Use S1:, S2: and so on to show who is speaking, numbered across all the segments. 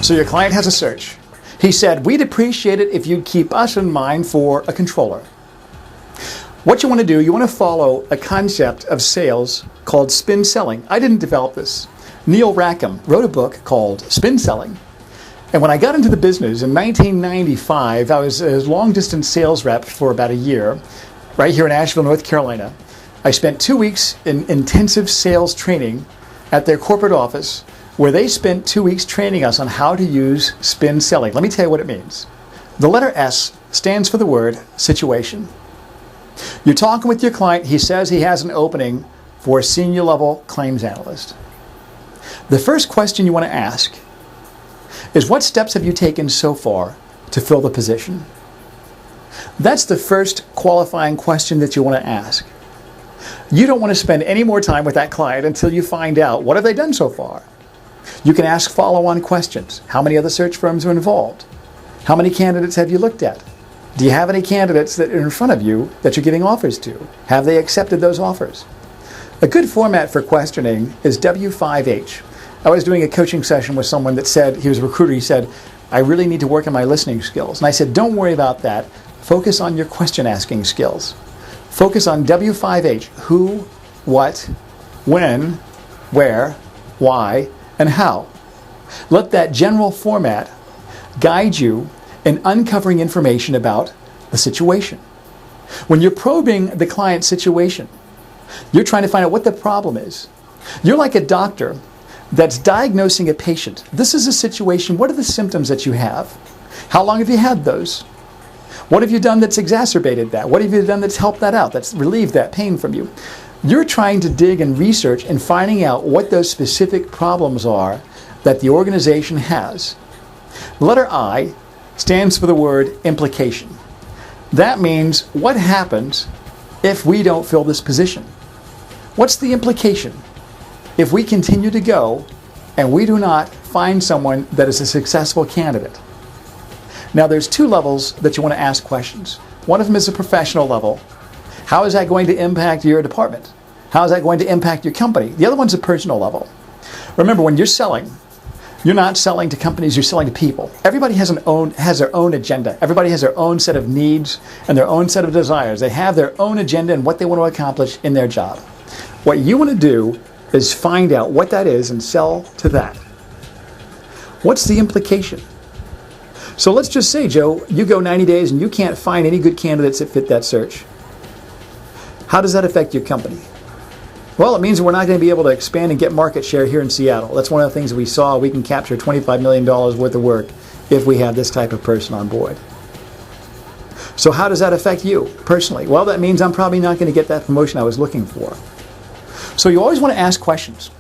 S1: So your client has a search. He said, we'd appreciate it if you'd keep us in mind for a controller. What you want to do, you want to follow a concept of sales called spin selling. I didn't develop this. Neil Rackham wrote a book called Spin Selling. And when I got into the business in 1995, I was a long-distance sales rep for about a year, right here in Asheville, North Carolina. I spent 2 weeks in intensive sales training at their corporate office, where they spent 2 weeks training us on how to use spin selling. Let me tell you what it means. The letter S stands for the word situation. You're talking with your client. He says he has an opening for a senior level claims analyst. The first question you want to ask is, what steps have you taken so far to fill the position? That's the first qualifying question that you want to ask. You don't want to spend any more time with that client until you find out what have they done so far. You can ask follow-on questions. How many other search firms are involved? How many candidates have you looked at? Do you have any candidates that are in front of you that you're giving offers to? Have they accepted those offers? A good format for questioning is W5H. I was doing a coaching session with someone that said, he was a recruiter, he said, I really need to work on my listening skills. And I said, don't worry about that. Focus on your question asking skills. Focus on W5H, who, what, when, where, why, and how. Let that general format guide you in uncovering information about the situation. When you're probing the client's situation, you're trying to find out what the problem is. You're like a doctor that's diagnosing a patient. This is a situation. What are the symptoms that you have? How long have you had those? What have you done that's exacerbated that? What have you done that's helped that out, that's relieved that pain from you? You're trying to dig and research and finding out what those specific problems are that the organization has. The letter I stands for the word implication. That means, what happens if we don't fill this position? What's the implication if we continue to go and we do not find someone that is a successful candidate? Now, there's two levels that you want to ask questions. One of them is a professional level. How is that going to impact your department? How is that going to impact your company? The other one's a personal level. Remember, when you're selling, you're not selling to companies, you're selling to people. Everybody has their own agenda. Everybody has their own set of needs and their own set of desires. They have their own agenda and what they want to accomplish in their job. What you want to do is find out what that is and sell to that. What's the implication? So let's just say, Joe, you go 90 days and you can't find any good candidates that fit that search. How does that affect your company? Well, it means we're not going to be able to expand and get market share here in Seattle. That's one of the things that we saw. We can capture $25 million worth of work if we have this type of person on board. So how does that affect you personally? Well, that means I'm probably not going to get that promotion I was looking for. So you always want to ask questions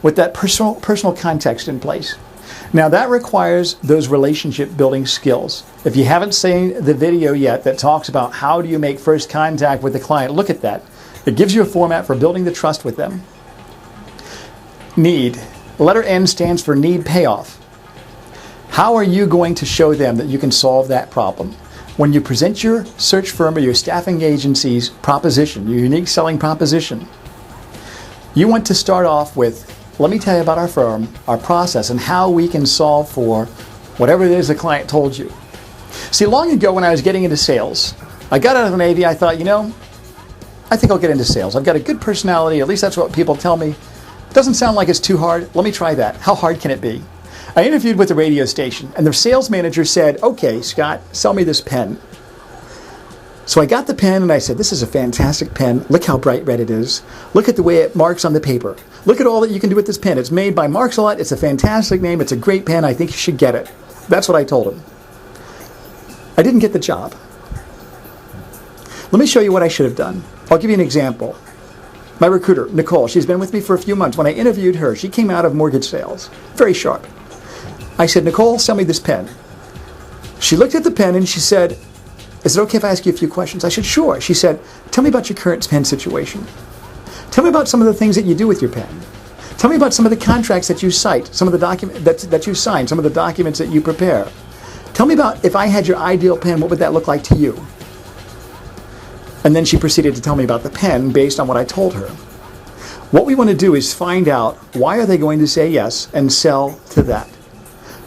S1: with that personal context in place. Now, that requires those relationship building skills. If you haven't seen the video yet that talks about how do you make first contact with the client, look at that. It gives you a format for building the trust with them. Need. Letter N stands for need payoff. How are you going to show them that you can solve that problem? When you present your search firm or your staffing agency's proposition, your unique selling proposition, you want to start off with, let me tell you about our firm, our process, and how we can solve for whatever it is the client told you. See, long ago when I was getting into sales, I got out of the Navy, I thought, I think I'll get into sales. I've got a good personality, at least that's what people tell me. It doesn't sound like it's too hard. Let me try that. How hard can it be? I interviewed with the radio station, and the sales manager said, okay, Scott, sell me this pen. So I got the pen, and I said, this is a fantastic pen. Look how bright red it is. Look at the way it marks on the paper. Look at all that you can do with this pen. It's made by Marks-A-Lot. It's a fantastic name. It's a great pen. I think you should get it. That's what I told him. I didn't get the job. Let me show you what I should have done. I'll give you an example. My recruiter, Nicole, she's been with me for a few months. When I interviewed her, she came out of mortgage sales. Very sharp. I said, Nicole, sell me this pen. She looked at the pen and she said, is it okay if I ask you a few questions? I said, sure. She said, tell me about your current pen situation. Tell me about some of the things that you do with your pen. Tell me about some of the contracts that you cite, some of the documents that you sign, some of the documents that you prepare. Tell me about if I had your ideal pen, what would that look like to you? And then she proceeded to tell me about the pen based on what I told her. What we want to do is find out why are they going to say yes and sell to that.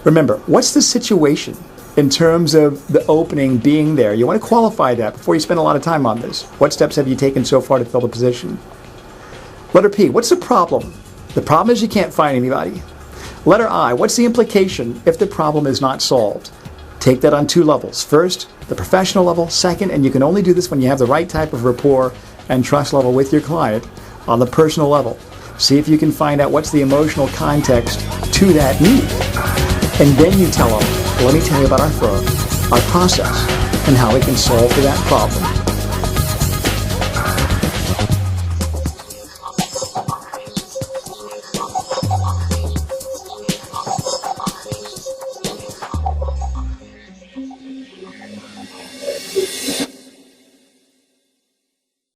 S1: Remember, what's the situation in terms of the opening being there? You want to qualify that before you spend a lot of time on this. What steps have you taken so far to fill the position? Letter P, what's the problem? The problem is you can't find anybody. Letter I, what's the implication if the problem is not solved? Take that on 2 levels. First, the professional level. Second, and you can only do this when you have the right type of rapport and trust level with your client, on the personal level. See if you can find out what's the emotional context to that need. And then you tell them, let me tell you about our firm, our process, and how we can solve for that problem.